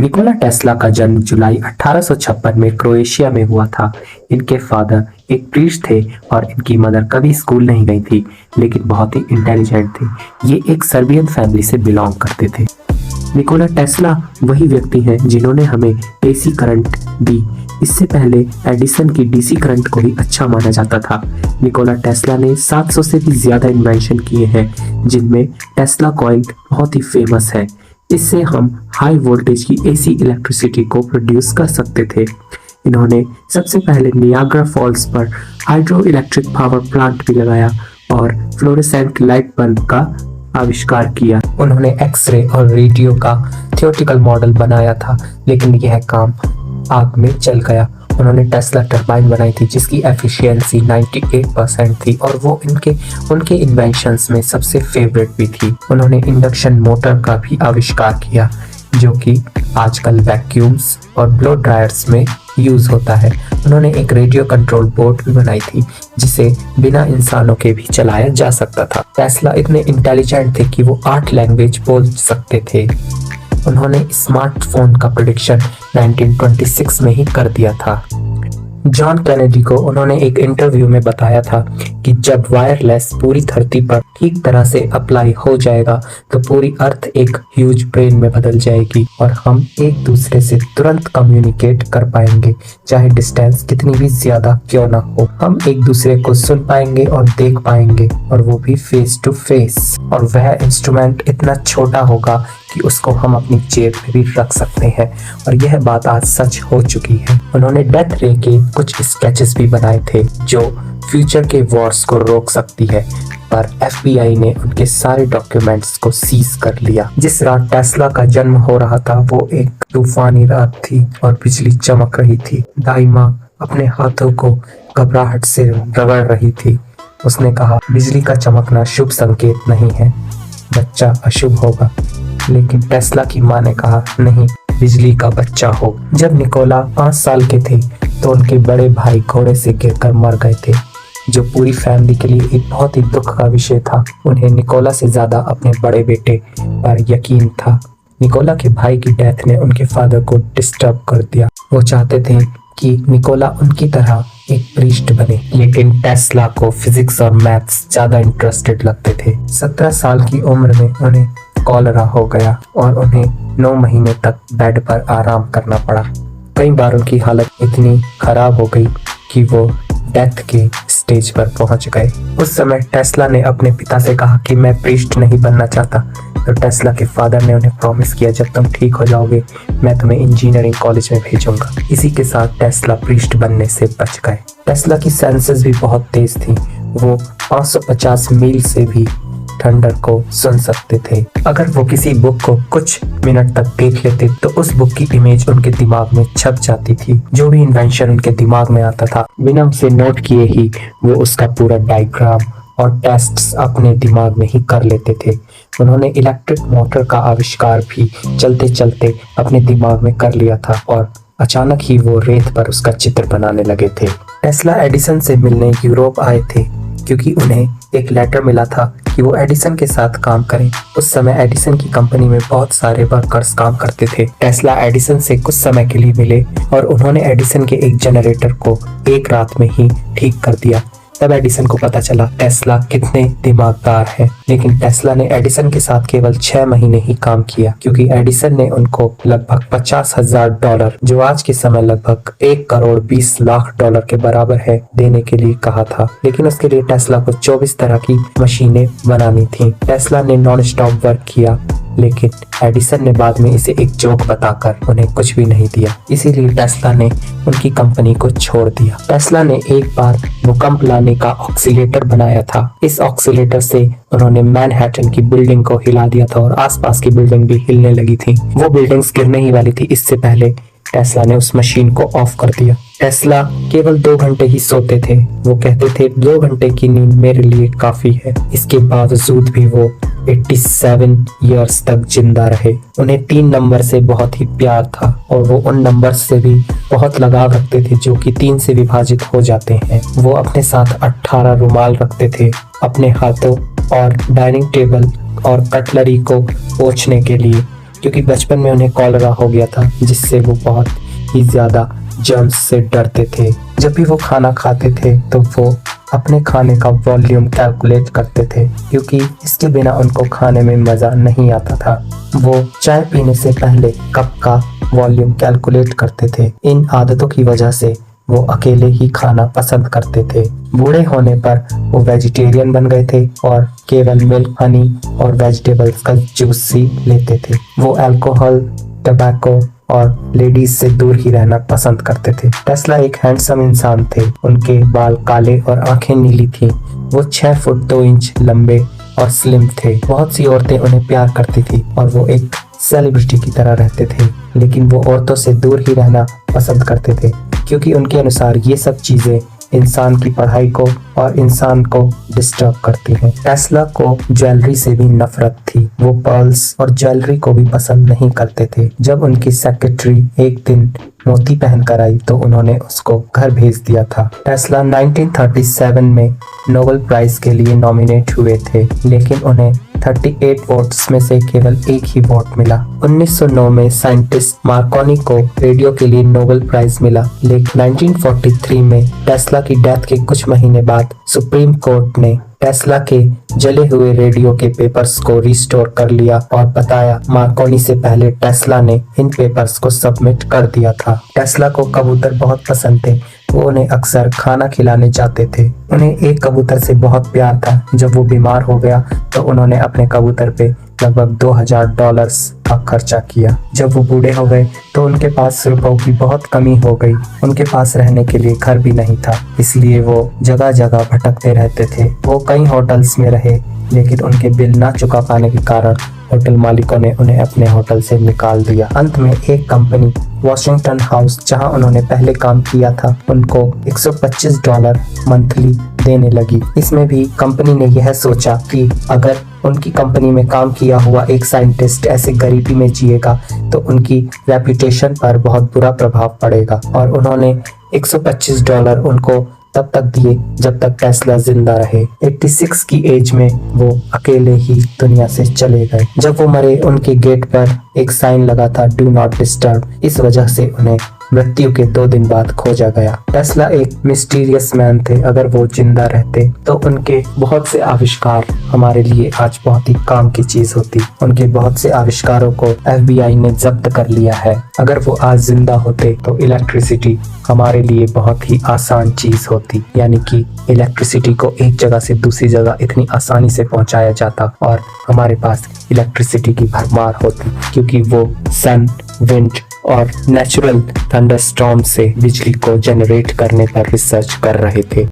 Nikola Tesla का जन्म जुलाई 1856 में क्रोएशिया में हुआ था। इनके फादर एक प्रीस्ट थे और इनकी मदर कभी स्कूल नहीं गई थी, लेकिन बहुत ही इंटेलिजेंट थे। ये एक सर्बियन फैमिली से बिलोंग करते थे। निकोला टेस्ला वही व्यक्ति हैं जिन्होंने हमें एसी करंट दी। इससे पहले एडिसन की डीसी करंट को ही अच्छा माना जाता था। निकोला टेस्ला ने 700 से भी ज्यादा इन्वेंशन किए हैं, जिनमें टेस्ला कॉइल बहुत ही फेमस है। इससे हम हाई वोल्टेज की एसी इलेक्ट्रिसिटी को प्रोड्यूस कर सकते थे। इन्होंने सबसे पहले नियाग्रा फॉल्स पर हाइड्रो इलेक्ट्रिक पावर प्लांट भी लगाया और फ्लोरेसेंट लाइट बल्ब का आविष्कार किया। उन्होंने एक्सरे और रेडियो का थियोरेटिकल मॉडल बनाया था, लेकिन यह काम आग में जल गया। उन्होंने टेस्ला टरबाइन बनाई थी जिसकी एफिशिएंसी 98% थी और वो उनके इन्वेंशंस में सबसे फेवरेट भी थी। उन्होंने इंडक्शन मोटर का भी आविष्कार किया, जो कि आजकल वैक्यूम्स और ब्लो ड्रायर्स में यूज होता है। उन्होंने एक रेडियो कंट्रोल बोट भी बनाई थी जिसे बिना इंसानों के भी चलाया जा सकता था। टेस्ला इतने इंटेलिजेंट थे कि वो 8 लैंग्वेज बोल सकते थे। उन्होंने स्मार्टफोन का प्रेडिक्शन 1926 में ही कर दिया था। जॉन कैनेडी को उन्होंने एक इंटरव्यू में बताया था कि जब वायरलेस पूरी धरती पर ठीक तरह से अप्लाई हो जाएगा तो पूरी अर्थ एक ह्यूज ब्रेन में बदल जाएगी और हम एक दूसरे से तुरंत कम्युनिकेट कर पाएंगे, चाहे डिस्टेंस कितनी भी ज्यादा क्यों ना हो। हम एक दूसरे को सुन पाएंगे और देख पाएंगे, और वो भी फेस टू फेस। और वह इंस्ट्रूमेंट इतना छोटा होगा कि उसको हम अपनी जेब में भी रख सकते हैं, और यह बात आज सच हो चुकी है। उन्होंने डेथ रे के कुछ स्केचेस भी बनाए थे जो फ्यूचर के वॉर्स को रोक सकती है, पर एफबीआई ने उनके सारे डॉक्यूमेंट्स को सीज कर लिया। जिस रात टेस्ला का जन्म हो रहा था वो एक तूफानी रात थी और बिजली चमक रही थी। दाई माँ अपने हाथों को घबराहट से रगड़ रही थी। उसने कहा, बिजली का चमकना शुभ संकेत नहीं है, बच्चा अशुभ होगा। लेकिन टेस्ला की माँ ने कहा, नहीं, बिजली का बच्चा हो। जब निकोला 5 साल के थे तो उनके बड़े भाई घोड़े से गिरकर मर गए थे, जो पूरी फैमिली के लिए एक बहुत ही दुख का विषय था। उन्हें निकोला से ज्यादा अपने बड़े बेटे पर यकीन था। निकोला के भाई की डेथ ने उनके फादर को डिस्टर्ब कर दिया। वो चाहते थे कि निकोला उनकी तरह एक प्रीस्ट बने, लेकिन टेस्ला को फिजिक्स और मैथ्स ज्यादा इंटरेस्टेड लगते थे। 17 साल की उम्र में उन्हें कॉलरा हो गया और उन्हें 9 महीने तक बेड पर आराम करना पड़ा। कई बार उनकी हालत इतनी खराब हो गई कि वो डेथ के स्टेज पर पहुंच गए। उस समय टेस्ला ने अपने पिता से कहा कि मैं प्रीस्ट नहीं बनना चाहता। तो टेस्ला के फादर ने उन्हें प्रॉमिस किया, जब तुम ठीक हो जाओगे मैं तुम्हें इंजीनियरिंग कॉलेज में भेजूंगा। इसी के साथ टेस्ला प्रीस्ट बनने से बच गए। टेस्ला की सेंसेस भी बहुत तेज थी। वो 550 मील से भी थंडर को सुन सकते थे। अगर वो किसी बुक को कुछ मिनट तक देख लेते तो उस बुक की इमेज उनके दिमाग में छप जाती थी। जो भी इन्वेंशन उनके दिमाग में आता था, बिना उसे नोट किए ही वो उसका पूरा डायग्राम और टेस्ट्स अपने दिमाग में ही कर लेते थे। उन्होंने इलेक्ट्रिक मोटर का आविष्कार भी चलते चलते अपने दिमाग में कर लिया था और अचानक ही वो रेत पर उसका चित्र बनाने लगे थे। टेस्ला एडिसन से मिलने यूरोप आए थे क्योंकि उन्हें एक लेटर मिला था कि वो एडिसन के साथ काम करें। उस समय एडिसन की कंपनी में बहुत सारे वर्कर्स काम करते थे। टेस्ला एडिसन से कुछ समय के लिए मिले और उन्होंने एडिसन के एक जनरेटर को एक रात में ही ठीक कर दिया। तब एडिसन को पता चला टेस्ला कितने दिमागदार हैं। लेकिन टेस्ला ने एडिसन के साथ केवल 6 महीने ही काम किया, क्योंकि एडिसन ने उनको लगभग $50,000, जो आज के समय लगभग $1,20,00,000 के बराबर है, देने के लिए कहा था। लेकिन उसके लिए टेस्ला को 24 तरह की मशीनें बनानी थी। टेस्ला ने नॉन स्टॉप वर्क किया, लेकिन एडिसन ने बाद में इसे एक जोक बताकर उन्हें कुछ भी नहीं दिया। इसीलिए टेस्ला ने उनकी कंपनी को छोड़ दिया। टेस्ला ने एक बार भूकंप लाने का ऑक्सीलेटर बनाया था। इस ऑक्सीलेटर से उन्होंने मैनहट्टन की बिल्डिंग को हिला दिया था और आसपास की बिल्डिंग भी हिलने लगी थी। वो बिल्डिंग्स गिरने ही वाली थी। इससे पहले टेस्ला ने उस मशीन को ऑफ कर दिया। टेस्ला केवल 2 घंटे ही सोते थे। वो कहते थे 2 घंटे की नींद मेरे लिए काफी है। इसके बावजूद भी वो 87 इयर्स तक जिंदा रहे। उन्हें 3 नंबर से बहुत ही प्यार था और वो उन नंबर से भी बहुत लगाव रखते थे जो कि 3 से विभाजित हो जाते हैं। वो अपने साथ 18 रुमाल रखते थे अपने हाथों और डाइनिंग टेबल और कटलरी को पोंछने के लिए। क्योंकि बचपन में उन्हें कॉलरा हो गया था, जिससे वो बहुत ही ज्यादा जर्म्स से डरते थे। जब भी वो खाना खाते थे तो वो अपने खाने का वॉल्यूम कैलकुलेट करते थे, क्योंकि इसके बिना उनको खाने में मजा नहीं आता था। वो चाय पीने से पहले कप का वॉल्यूम कैलकुलेट करते थे। इन आदतों की वजह से वो अकेले ही खाना पसंद करते थे। बूढ़े होने पर वो वेजिटेरियन बन गए थे और केवल मिल्क, हनी और वेजिटेबल्स का जूस ही लेते थे। वो अल्कोहल, टबैको और लेडीज से दूर ही रहना पसंद करते थे। टेस्ला एक हैंडसम इंसान थे। उनके बाल काले और आंखें नीली थी। वो 6 फुट 2 इंच लंबे और स्लिम थे। बहुत सी औरतें उन्हें प्यार करती थी और वो एक सेलिब्रिटी की तरह रहते थे, लेकिन वो औरतों से दूर ही रहना पसंद करते थे, क्योंकि उनके अनुसार ये सब चीजें इंसान की पढ़ाई को और इंसान को डिस्टर्ब करती हैं। टेस्ला को ज्वेलरी से भी नफरत थी। वो पर्ल्स और ज्वेलरी को भी पसंद नहीं करते थे। जब उनकी सेक्रेटरी एक दिन मोती पहनकर आई तो उन्होंने उसको घर भेज दिया था। टेस्ला 1937 में नोबेल प्राइज के लिए नॉमिनेट हुए थे, लेकिन उन्हें 38 वोट्स में से केवल एक ही वोट मिला। 1909 में साइंटिस्ट मार्कोनी को रेडियो के लिए नोबेल प्राइज मिला, लेकिन 1943 में टेस्ला की डेथ के कुछ महीने बाद सुप्रीम कोर्ट ने टेस्ला के जले हुए रेडियो के पेपर्स को रिस्टोर कर लिया और बताया मार्कोनी से पहले टेस्ला ने इन पेपर्स को सबमिट कर दिया था। टेस्ला को कबूतर बहुत पसंद थे। वो उन्हें अक्सर खाना खिलाने जाते थे। उन्हें एक कबूतर से बहुत प्यार था। जब वो बीमार हो गया तो उन्होंने अपने कबूतर पे लगभग $2000 का खर्चा किया। जब वो बूढ़े हो गए तो उनके पास रुपयों की बहुत कमी हो गई। उनके पास रहने के लिए घर भी नहीं था, इसलिए वो जगह जगह भटकते रहते थे। वो कई होटल्स में रहे, लेकिन उनके बिल ना चुका पाने के कारण होटल मालिकों ने उन्हें अपने होटल से निकाल दिया। अंत में एक कंपनी वॉशिंगटन हाउस, जहां उन्होंने पहले काम किया था, उनको $125 मंथली देने लगी। इसमें भी कंपनी ने यह सोचा कि अगर उनकी कंपनी में काम किया हुआ एक साइंटिस्ट ऐसे गरीबी में जिएगा तो उनकी रेपुटेशन पर बहुत बुरा प्रभाव पड़ेगा, और उन्होंने $125 उनको तब तक दिए जब तक टेस्ला जिंदा रहे। 86 की एज में वो अकेले ही दुनिया से चले गए। जब वो मरे उनके गेट पर एक साइन लगा था, डू नॉट डिस्टर्ब। इस वजह से उन्हें मृत्यु के 2 दिन बाद खोजा गया। टेस्ला एक मिस्टीरियस मैन थे। अगर वो जिंदा रहते तो उनके बहुत से आविष्कार हमारे लिए आज बहुत ही काम की चीज होती। उनके बहुत से आविष्कारों को FBI ने जब्त कर लिया है। अगर वो आज जिंदा होते तो इलेक्ट्रिसिटी हमारे लिए बहुत ही आसान चीज होती, यानी कि इलेक्ट्रिसिटी को एक जगह से दूसरी जगह इतनी आसानी से पहुंचाया जाता और हमारे पास इलेक्ट्रिसिटी की भरमार होती, क्योंकि वो सन, विंड और नेचुरल थंडरस्टॉर्म से बिजली को जनरेट करने पर रिसर्च कर रहे थे।